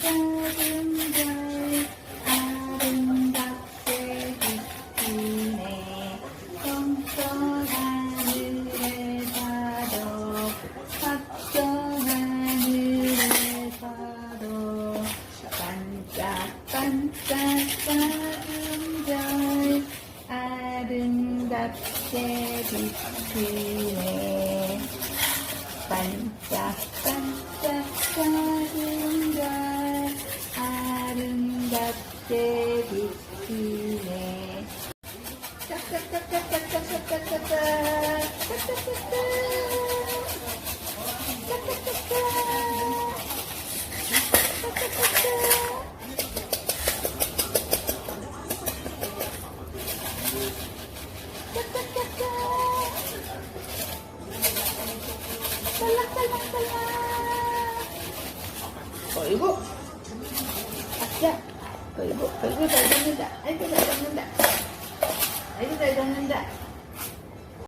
작은 별 아름답게 비치네. 동쪽 하늘에서도 서쪽 하늘에서도 반짝반짝 작은 별 아름답게 비치네. 반짝반짝 작은 별 아름답게 비치네. 짝짝짝짝짝짝짝짝짝짝 딸랑딸랑딸랑. 어이구, 아싸. 어이구, 잘 잡는다. 아이고, 잘 잡는다. 아이고, 잘 잡는다.